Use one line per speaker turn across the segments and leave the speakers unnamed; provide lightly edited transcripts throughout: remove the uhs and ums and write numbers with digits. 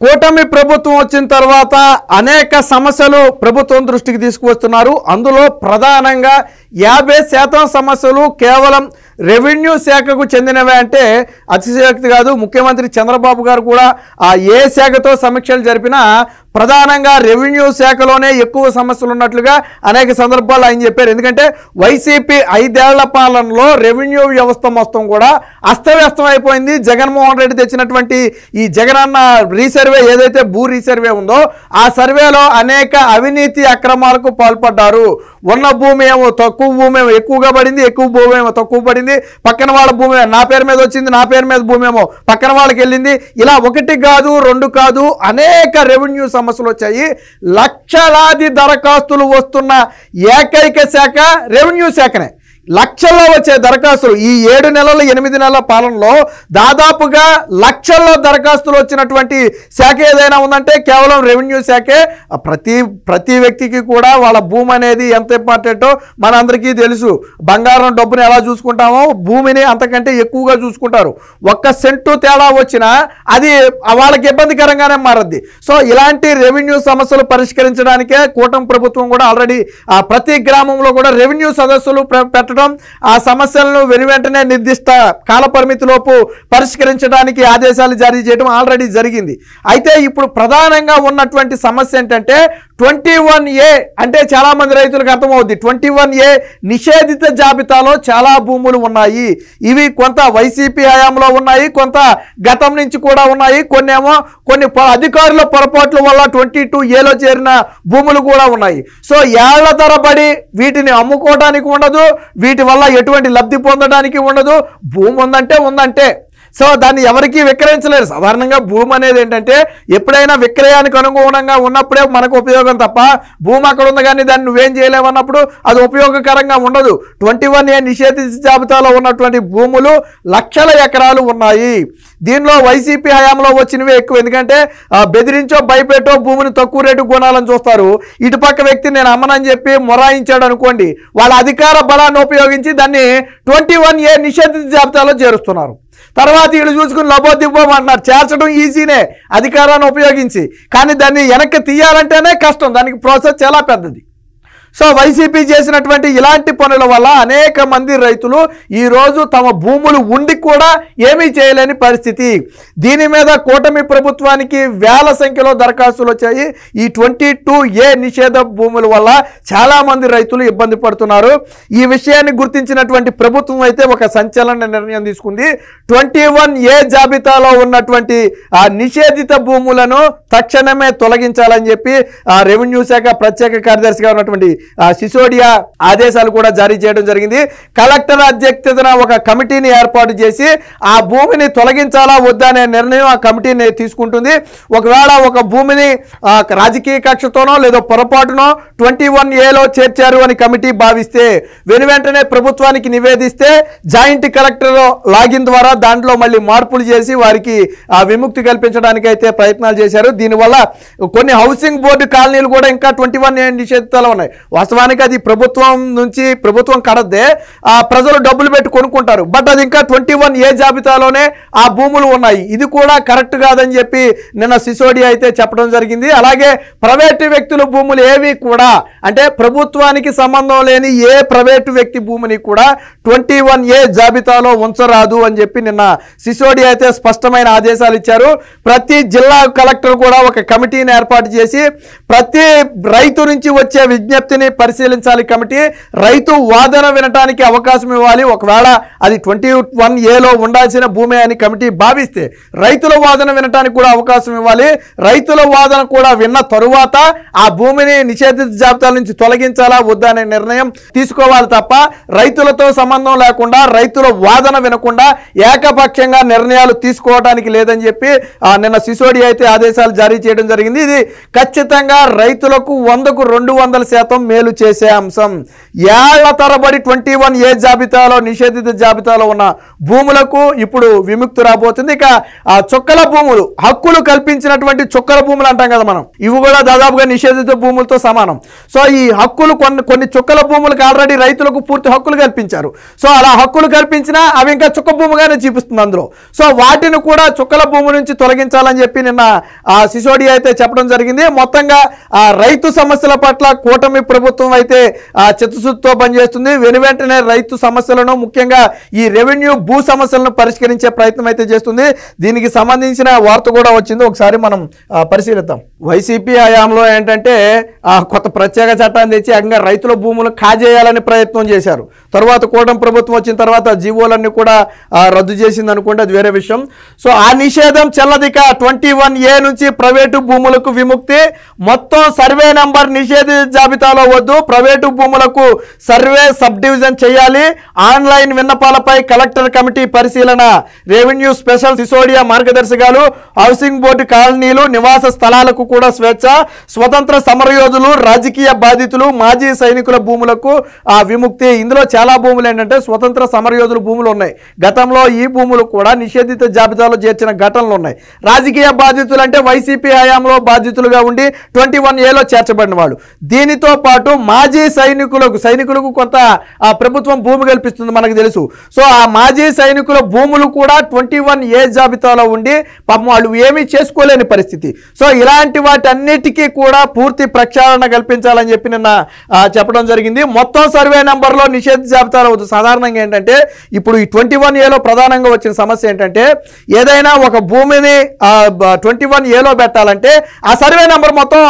కూటమి ప్రభుత్వం వచ్చిన తర్వాత అనేక సమస్యలు ప్రభుత్వం దృష్టికి తీసుకువస్తున్నారు. అందులో ప్రధానంగా 50% సమస్యలు కేవలం రెవెన్యూ శాఖకు చెందినవే అంటే అతిశయోక్తి కాదు. ముఖ్యమంత్రి చంద్రబాబు గారు కూడా ఏ శాఖతో సమీక్షలు జరిపినా ప్రధానంగా రెవెన్యూ శాఖలోనే ఎక్కువ సమస్యలు ఉన్నట్లుగా అనేక సందర్భాల్లో ఆయన చెప్పారు. ఎందుకంటే వైసీపీ 5 ఏళ్ల పాలనలో రెవెన్యూ వ్యవస్థ మొత్తం కూడా అస్తవ్యస్తం అయిపోయింది. జగన్మోహన్ రెడ్డి తెచ్చినటువంటి ఈ జగనన్న రీసర్వే ఏదైతే భూ రీసర్వే ఉందో ఆ సర్వేలో అనేక అవినీతి అక్రమాలకు పాల్పడ్డారు. ఉన్న భూమి ఏమో తక్కువ భూమి ఏమో ఎక్కువగా పడింది, ఎక్కువ భూమి ఏమో తక్కువ పడింది, పక్కన వాళ్ళ భూమి నా పేరు మీద వచ్చింది, నా పేరు మీద భూమి ఏమో పక్కన వాళ్ళకి వెళ్ళింది. ఇలా 1 కాదు 2 కాదు అనేక రెవెన్యూ సమస్యలు వచ్చాయి. లక్షలాది దరఖాస్తులు వస్తున్న ఏకైక శాఖ రెవెన్యూ శాఖనే. లక్షల్లో వచ్చే దరఖాస్తులు ఈ 7 నెలల 8 నెలల పాలనలో దాదాపుగా లక్షల్లో దరఖాస్తులు వచ్చినటువంటి శాఖ ఏదైనా ఉందంటే కేవలం రెవెన్యూ శాఖే. ప్రతి వ్యక్తికి కూడా వాళ్ళ భూమి అనేది ఎంత ఇంపార్టెంటో మనందరికీ తెలుసు. బంగారం డబ్బుని ఎలా చూసుకుంటామో భూమిని అంతకంటే ఎక్కువగా చూసుకుంటారు. 1 సెంటు తేడా వచ్చినా అది వాళ్ళకి ఇబ్బందికరంగానే మారద్ది. సో ఇలాంటి రెవెన్యూ సమస్యలు పరిష్కరించడానికే కూటమి ప్రభుత్వం కూడా ఆల్రెడీ ప్రతి గ్రామంలో కూడా రెవెన్యూ సదస్సులు పెట్టడం, ఆ సమస్యలను వెనువెంటనే నిర్దిష్ట కాల పరిమితిలోపు పరిష్కరించడానికి ఆదేశాలు జారీ చేయడం ఆల్రెడీ జరిగింది. అయితే ఇప్పుడు ప్రధానంగా ఉన్నటువంటి సమస్య ఏంటంటే 21A అంటే చాలా మంది రైతులకు అర్థమవుద్ది. 21A నిషేధిత జాబితాలో చాలా భూములు ఉన్నాయి. ఇవి కొంత వైసీపీ హయాంలో ఉన్నాయి, కొంత గతం నుంచి కూడా ఉన్నాయి, కొన్ని అధికారుల పొరపాట్ల వల్ల 22Aలో చేరిన భూములు కూడా ఉన్నాయి. సో ఏళ్ల తరబడి వీటిని అమ్ముకోవడానికి ఉండదు, వీటి వల్ల ఎటువంటి లబ్ధి పొందడానికి ఉండదు. భూమి ఉందంటే సో దాన్ని ఎవరికీ విక్రయించలేరు. సాధారణంగా భూమి అనేది ఏంటంటే ఎప్పుడైనా విక్రయానికి అనుగుణంగా ఉన్నప్పుడే మనకు ఉపయోగం తప్ప భూమి అక్కడ ఉంది కానీ దాన్ని నువ్వేం చేయలేవన్నప్పుడు అది ఉపయోగకరంగా ఉండదు. 21A నిషేధిత జాబితాలో ఉన్నటువంటి భూములు లక్షల ఎకరాలు ఉన్నాయి. దీనిలో వైసీపీ హయాంలో వచ్చినవే ఎక్కువ. ఎందుకంటే బెదిరించో భయపెట్టో భూమిని తక్కువ రేటు కొనాలని చూస్తారు. ఇటుపక్క వ్యక్తి నేను అమ్మనని చెప్పి మొరాయించాడు అనుకోండి, వాళ్ళ అధికార బలాన్ని ఉపయోగించి దాన్ని 21A నిషేధిత జాబితాలో చేరుస్తున్నారు. తర్వాత వీళ్ళు చూసుకుని లబోదిబ్బోమంటున్నారు. చేర్చడం ఈజీనే అధికారాన్ని ఉపయోగించి, కానీ దాన్ని వెనక్కి తీయాలంటేనే కష్టం, దానికి ప్రాసెస్ చాలా పెద్దది. సో వైసీపీ చేసినటువంటి ఇలాంటి పనుల వల్ల అనేక మంది రైతులు ఈరోజు తమ భూములు ఉండి కూడా ఏమీ చేయలేని పరిస్థితి. దీని మీద కూటమి ప్రభుత్వానికి వేల సంఖ్యలో దరఖాస్తులు వచ్చాయి. ఈ 22A నిషేధ భూముల వల్ల చాలామంది రైతులు ఇబ్బంది పడుతున్నారు. ఈ విషయాన్ని గుర్తించినటువంటి ప్రభుత్వం అయితే ఒక సంచలన నిర్ణయం తీసుకుంది. 21A జాబితాలో ఉన్నటువంటి ఆ నిషేధిత భూములను తక్షణమే తొలగించాలని చెప్పి రెవెన్యూ శాఖ ప్రత్యేక కార్యదర్శిగా ఉన్నటువంటి సిసోడియా ఆదేశాలు కూడా జారీ చేయడం జరిగింది. కలెక్టర్ అధ్యక్షతన ఒక కమిటీని ఏర్పాటు చేసి ఆ భూమిని తొలగించాలా వద్దా అనే నిర్ణయం ఆ కమిటీని తీసుకుంటుంది. ఒకవేళ ఒక భూమిని రాజకీయ కక్షతోనో లేదో పొరపాటునో 21Aలో చేర్చారు అని కమిటీ భావిస్తే వెనువెంటనే ప్రభుత్వానికి నివేదిస్తే జాయింట్ కలెక్టర్ లాగిన్ ద్వారా దాంట్లో మళ్ళీ మార్పులు చేసి వారికి విముక్తి కల్పించడానికి అయితే ప్రయత్నాలు చేశారు. దీనివల్ల కొన్ని హౌసింగ్ బోర్డు కాలనీలు కూడా ఇంకా 21A నిషేధితాలు ఉన్నాయి. వాస్తవానికి అది ప్రభుత్వం కడద్దే, ప్రజలు డబ్బులు పెట్టి కొనుక్కుంటారు. బట్ అది ఇంకా 21A జాబితాలోనే ఆ భూములు ఉన్నాయి. ఇది కూడా కరెక్ట్ కాదని చెప్పి నిన్న సిసోడియా అయితే చెప్పడం జరిగింది. అలాగే ప్రైవేటు వ్యక్తుల భూములు ఏవి కూడా అంటే ప్రభుత్వానికి సంబంధం లేని ఏ ప్రైవేటు వ్యక్తి భూమిని కూడా 21A జాబితాలో ఉంచరాదు అని చెప్పి నిన్న సిసోడియా అయితే స్పష్టమైన ఆదేశాలు ఇచ్చారు. ప్రతి జిల్లా కలెక్టర్ కూడా ఒక కమిటీని ఏర్పాటు చేసి ప్రతి రైతు నుంచి వచ్చే విజ్ఞప్తిని పరిశీలించాలి. కమిటీ రైతు వాదన వినటానికి అవకాశం ఇవ్వాలి. ఒకవేళ అది 21Aలో ఉండాల్సిన భూమి అని కమిటీ భావిస్తే రైతుల వాదన వినటానికి కూడా అవకాశం ఇవ్వాలి. రైతుల వాదన కూడా విన్న తరువాత ఆ భూమిని నిషేధిత జాబితాల నుంచి తొలగించాలా వద్దా అనే నిర్ణయం తీసుకోవాలి తప్ప రైతులతో సంబంధం లేకుండా రైతుల వాదన వినకుండా ఏకపక్షంగా నిర్ణయాలు తీసుకోవడానికి లేదని చెప్పి నిన్న సిసోడియా అయితే ఆదేశాలు జారీ చేయడం జరిగింది. ఇది ఖచ్చితంగా రైతులకు 100కు 200% మేలు చేసే అంశం. ఏళ్ల తరబడి 21A జాబితాలో నిషేధిత జాబితాలో ఉన్న భూములకు ఇప్పుడు విముక్తి రాబోతుంది. ఇక ఆ చుక్కల భూములు, హక్కులు కల్పించినటువంటి చుక్కల భూములు అంటాం కదా మనం, ఇవి కూడా దాదాపుగా నిషేధిత భూములతో సమానం. సో ఈ హక్కులు కొన్ని చుక్కల భూములకు ఆల్రెడీ రైతులకు పూర్తి హక్కులు కల్పించారు. సో అలా హక్కులు కల్పించినా అవి ఇంకా చుక్క భూమిగానే చూపిస్తుంది అందులో. సో వాటిని కూడా చుక్కల భూమి నుంచి తొలగించాలని చెప్పి నిన్న సిసోడియా అయితే చెప్పడం జరిగింది. మొత్తంగా రైతు సమస్యల పట్ల కూటమి ప్రభుత్వం అయితే చిత్తశుద్ధితో పనిచేస్తుంది. వెనువెంటనే రైతు సమస్యలను, ముఖ్యంగా ఈ రెవెన్యూ భూ సమస్యలను పరిష్కరించే ప్రయత్నం అయితే చేస్తుంది. దీనికి సంబంధించిన వార్త కూడా వచ్చింది, ఒకసారి మనం పరిశీలిద్దాం. వైసీపీ హయాంలో ఏంటంటే కొత్త ప్రత్యేక చట్టాన్ని తెచ్చి ఏకంగా రైతుల భూములు కాజేయాలని ప్రయత్నం చేశారు. తర్వాత కూటమి ప్రభుత్వం వచ్చిన తర్వాత జీవోలన్నీ కూడా రద్దు చేసింది అనుకుంటే అది వేరే విషయం. సో ఆ నిషేధం చెల్లదిక. 21A నుంచి ప్రైవేటు భూములకు విముక్తి. మొత్తం సర్వే నంబర్ నిషేధిత జాబితాలో వద్దు. ప్రైవేటు భూములకు సర్వే సబ్ డివిజన్ చేయాలి. ఆన్లైన్ విన్నపాలపై కలెక్టర్ కమిటీ పరిశీలన. రెవెన్యూ స్పెషల్ సిసోడియా మార్గదర్శకాలు. హౌసింగ్ బోర్డు కాలనీలు, నివాస స్థలాలకు కూడా స్వేచ్ఛ. స్వతంత్ర సమరయోధులు, రాజకీయ బాధితులు, మాజీ సైనికుల భూములకు విముక్తి. ఇందులో చాలా భూములు ఏంటంటే స్వతంత్ర సమరయోధుల భూములు ఉన్నాయి. గతంలో ఈ భూములు కూడా నిషేధిత జాబితాలో చేర్చిన ఘటనలు ఉన్నాయి. రాజకీయ బాధితులు అంటే వైసీపీ హయాంలో బాధితులుగా ఉండి 21Aలో చేర్చబడిన వాళ్ళు. దీనితో పాటు మాజీ సైనికులకు కొంత ప్రభుత్వం భూమి కల్పిస్తుంది మనకు తెలుసు. సో ఆ మాజీ సైనికుల భూములు కూడా 21A జాబితాలో ఉండి పాపం వాళ్ళు ఏమీ చేసుకోలేని పరిస్థితి. సో ఇలాంటి వాటన్నిటికీ కూడా పూర్తి ప్రక్షాళన కల్పించాలని చెప్పి నిన్న చెప్పడం జరిగింది. మొత్తం సర్వే నెంబర్లో నిషేధ జాబితాలో అవుతుంది. సాధారణంగా ఏంటంటే ఇప్పుడు ఈ 21Aలో ప్రధానంగా వచ్చిన సమస్య ఏంటంటే ఏదైనా ఒక భూమిని 21Aలో పెట్టాలంటే ఆ సర్వే నెంబర్ మొత్తం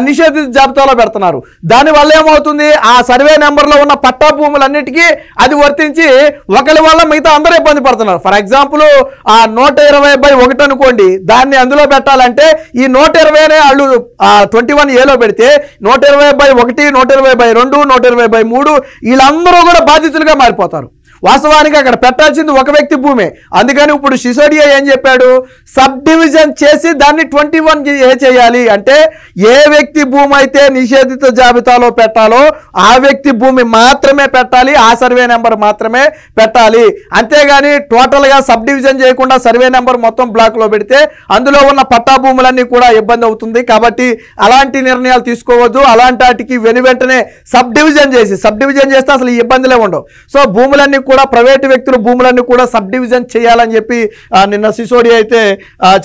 నిషేధిత జాబితాలో పెడుతున్నారు. దానివల్ల ఏమవుతుంది, ఆ సర్వే నెంబర్లో ఉన్న పట్టా భూములన్నిటికీ అది వర్తించి ఒకరి వల్ల మిగతా అందరూ ఇబ్బంది పడుతున్నారు. ఫర్ ఎగ్జాంపుల్ 120/1 అనుకోండి, దాన్ని అందులో పెట్టాలంటే ఈ 120నే వాళ్ళు 21Aలో పెడితే 120/1, 120/2, 120/3 వీళ్ళందరూ కూడా బాధితులుగా మారిపోతారు. వాస్తవానికి అక్కడ పెట్టాల్సింది ఒక వ్యక్తి భూమే. అందుకని ఇప్పుడు సిసోడియా ఏం చెప్పాడు, సబ్ డివిజన్ చేసి దాన్ని 21A చేయాలి. అంటే ఏ వ్యక్తి భూమి అయితే నిషేధిత జాబితాలో పెట్టాలో ఆ వ్యక్తి భూమి మాత్రమే పెట్టాలి, ఆ సర్వే నెంబర్ మాత్రమే పెట్టాలి. అంతేగాని టోటల్గా సబ్ డివిజన్ చేయకుండా సర్వే నెంబర్ మొత్తం బ్లాక్లో పెడితే అందులో ఉన్న పట్టా భూములన్నీ కూడా ఇబ్బంది అవుతుంది. కాబట్టి అలాంటి నిర్ణయాలు తీసుకోవద్దు. అలాంటి వాటికి వెనువెంటనే సబ్ డివిజన్ చేస్తే అసలు ఈ ఇబ్బందులే ఉండవు. సో భూములన్నీ కూడా ప్రైవేటు వ్యక్తుల భూములన్నీ కూడా సబ్ డివిజన్ చేయాలని చెప్పి నిన్న సిసోడియా అయితే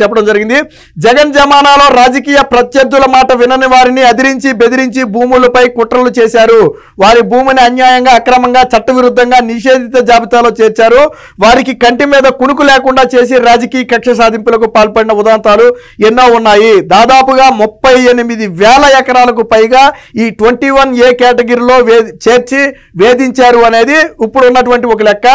చెప్పడం జరిగింది. జగన్ జమానాలో రాజకీయ ప్రత్యర్థుల మాట వినని వారిని అదిరించి బెదిరించి భూములపై కుట్రలు చేశారు. వారి భూమిని అన్యాయంగా, అక్రమంగా, చట్టవిరుద్ధంగా నిషేధిత జాబితాలో చేర్చారు. వారికి కంటి మీద కునుకు లేకుండా చేసి రాజకీయ కక్ష సాధింపులకు పాల్పడిన ఉదాంతాలు ఎన్నో ఉన్నాయి. దాదాపుగా 38,000 ఎకరాలకు పైగా ఈ 21A కేటగిరీలో చేర్చి వేధించారు అనేది ఇప్పుడు ఉన్నటువంటి ఒక లెక్క.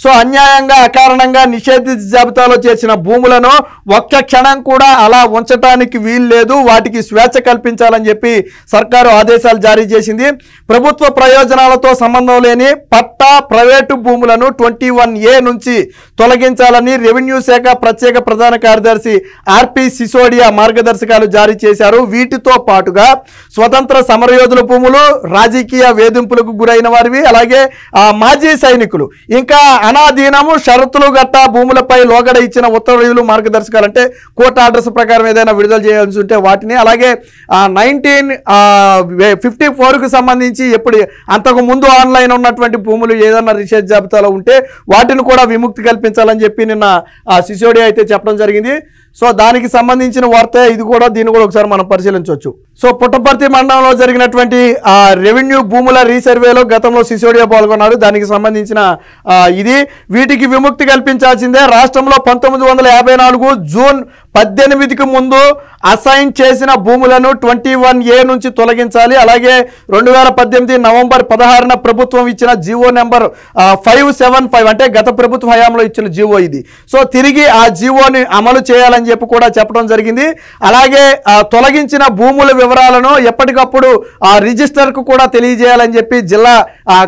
సో అన్యాయంగా, అకారణంగా నిషేధిత జాబితాలో చేర్చిన భూములను ఒక్క క్షణం కూడా అలా ఉంచడానికి వీలు లేదు. వాటికి స్వేచ్ఛ కల్పించాలని చెప్పి సర్కారు ఆదేశాలు జారీ చేసింది. ప్రభుత్వ ప్రయోజనాలతో సంబంధం లేని పట్టా ప్రైవేటు భూములను 21A నుంచి తొలగించాలని రెవెన్యూ శాఖ ప్రత్యేక ప్రధాన కార్యదర్శి ఆర్పి సిసోడియా మార్గదర్శకాలు జారీ చేశారు. వీటితో పాటుగా స్వతంత్ర సమరయోధుల భూములు, రాజకీయ వేధింపులకు గురైన వారివి, అలాగే మాజీ సైనికులు, ఇంకా అనాధీనము, షరతులు గట్టా భూములపై లోగడ ఇచ్చిన ఉత్తర్వులు, మార్గదర్శకాలు అంటే కోర్టు ఆర్డర్స్ ప్రకారం ఏదైనా విడుదల చేయాల్సి ఉంటే వాటిని, అలాగే 1954కు సంబంధించి ఎప్పుడు అంతకు ముందు ఆన్లైన్ ఉన్నటువంటి భూములు ఏదైనా నిషేధ జాబితాలో ఉంటే వాటిని కూడా విముక్తి కల్పించాలని చెప్పి నిన్న సిసోడియా అయితే చెప్పడం జరిగింది. సో దానికి సంబంధించిన వార్త ఇది కూడా, దీన్ని కూడా ఒకసారి మనం పరిశీలించవచ్చు. సో పుట్టపర్తి మండలంలో జరిగినటువంటి రెవెన్యూ భూముల రీసర్వేలో గతంలో సిసోడియా పాల్గొన్నారు. దానికి సంబంధించిన వీటికి విముక్తి కల్పించాల్సిందే. రాష్ట్రంలో 1954 జూన్ 18కి ముందు అసైన్ చేసిన భూములను 21A నుంచి తొలగించాలి. అలాగే 2018 నవంబర్ 16న ప్రభుత్వం ఇచ్చిన జీవో నెంబర్ 575 అంటే గత ప్రభుత్వ హయాంలో ఇచ్చిన జీవో ఇది. సో తిరిగి ఆ జీవోని అమలు చేయాలని చెప్పి కూడా చెప్పడం జరిగింది. అలాగే తొలగించిన భూముల వివరాలను ఎప్పటికప్పుడు రిజిస్టర్కు కూడా తెలియజేయాలని చెప్పి జిల్లా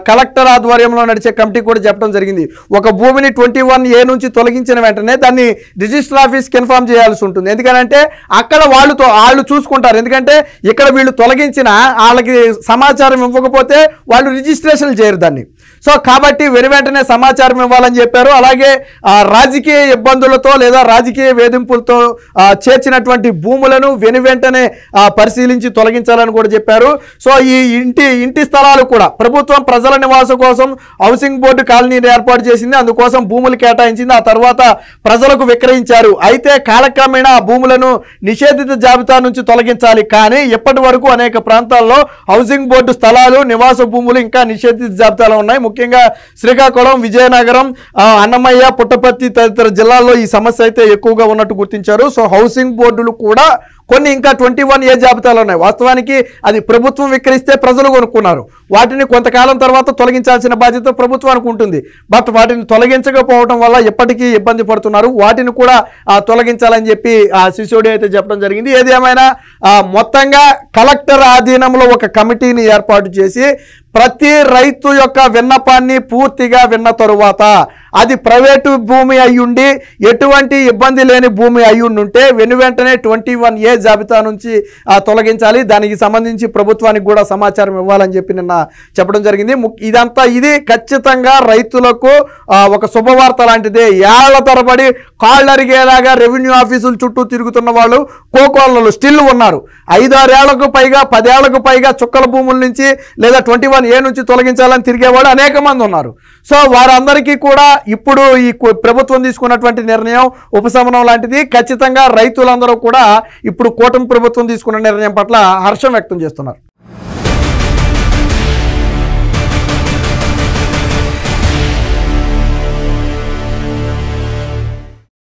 కలెక్టర్ ఆధ్వర్యంలో నడిచే కమిటీ కూడా చెప్పడం జరిగింది. ఒక భూమిని 21A నుంచి తొలగించిన వెంటనే దాన్ని రిజిస్టర్ ఆఫీస్కి ఇన్ఫార్మ్ చేయాల్సి ఉంటుంది. ఎందుకంటే అక్కడ ఒకవేళ వాళ్ళు చూసుకుంటారు. ఎందుకంటే ఇక్కడ వీళ్ళు తొలగించిన వాళ్ళకి సమాచారం ఇవ్వకపోతే వాళ్ళు రిజిస్ట్రేషన్ చేయరు దాన్ని. సో కాబట్టి వెంటనే సమాచారం ఇవ్వాలని చెప్పారు. అలాగే రాజకీయ ఇబ్బందులతో లేదా రాజకీయ వేధింపులతో చేర్చినటువంటి భూములను వెంటనే పరిశీలించి తొలగించాలని కూడా చెప్పారు. సో ఈ ఇంటి స్థలాలు కూడా ప్రభుత్వం ప్రజల నివాసం కోసం హౌసింగ్ బోర్డు కాలనీని ఏర్పాటు చేసింది, అందుకోసం భూములు కేటాయించింది, ఆ తర్వాత ప్రజలకు విక్రయించారు. అయితే కాలక్రమేణా ఆ భూములను నిషేధిత జాబితా నుంచి తొలగించాలి. కానీ ఇప్పటి వరకు అనేక ప్రాంతాల్లో హౌసింగ్ బోర్డు స్థలాలు నివాస భూములు ఇంకా నిషేధిత జాబితాలో ఉన్నాయి. ముఖ్యంగా శ్రీకాకుళం, విజయనగరం, అన్నమయ్య, పుట్టపర్తి తదితర జిల్లాల్లో ఈ సమస్య అయితే ఎక్కువగా ఉన్నట్టు గుర్తించారు. సో హౌసింగ్ బోర్డులు కూడా కొన్ని ఇంకా 21A జాబితాలు ఉన్నాయి. వాస్తవానికి అది ప్రభుత్వం విక్రయిస్తే ప్రజలు కొనుక్కున్నారు, వాటిని కొంతకాలం తర్వాత తొలగించాల్సిన బాధ్యత ప్రభుత్వానికి ఉంటుంది. బట్ వాటిని తొలగించకపోవడం వల్ల ఎప్పటికీ ఇబ్బంది పడుతున్నారు, వాటిని కూడా తొలగించాలని చెప్పి సిసోడి అయితే చెప్పడం జరిగింది. ఏది ఏమైనా మొత్తంగా కలెక్టర్ ఆధీనంలో ఒక కమిటీని ఏర్పాటు చేసి ప్రతి రైతు యొక్క విన్నపాన్ని పూర్తిగా విన్న తరువాత అది ప్రైవేటు భూమి అయ్యుండి ఎటువంటి ఇబ్బంది లేని భూమి అయ్యుండుంటే వెంటనే 21A జాబితా నుంచి తొలగించాలి. దానికి సంబంధించి ప్రభుత్వానికి కూడా సమాచారం ఇవ్వాలని చెప్పి నిన్న చెప్పడం జరిగింది. ఇది ఖచ్చితంగా రైతులకు ఒక శుభవార్త లాంటిదే. ఏళ్ల తరబడి కాళ్ళరిగేలాగా రెవెన్యూ ఆఫీసుల చుట్టూ తిరుగుతున్న వాళ్ళు కోకోళ్ళు స్టిల్ ఉన్నారు. 5-6 ఏళ్లకు పైగా 10 ఏళ్లకు పైగా చుక్కల భూముల నుంచి లేదా 21A నుంచి తొలగించాలని తిరిగేవాళ్ళు అనేక మంది ఉన్నారు. సో వారందరికీ కూడా ఇప్పుడు ఈ ప్రభుత్వం తీసుకున్నటువంటి నిర్ణయం ఉపశమనం లాంటిది. ఖచ్చితంగా రైతులందరూ కూడా ఇప్పుడు కూటమి ప్రభుత్వం తీసుకున్న నిర్ణయం పట్ల హర్షం వ్యక్తం చేస్తున్నారు.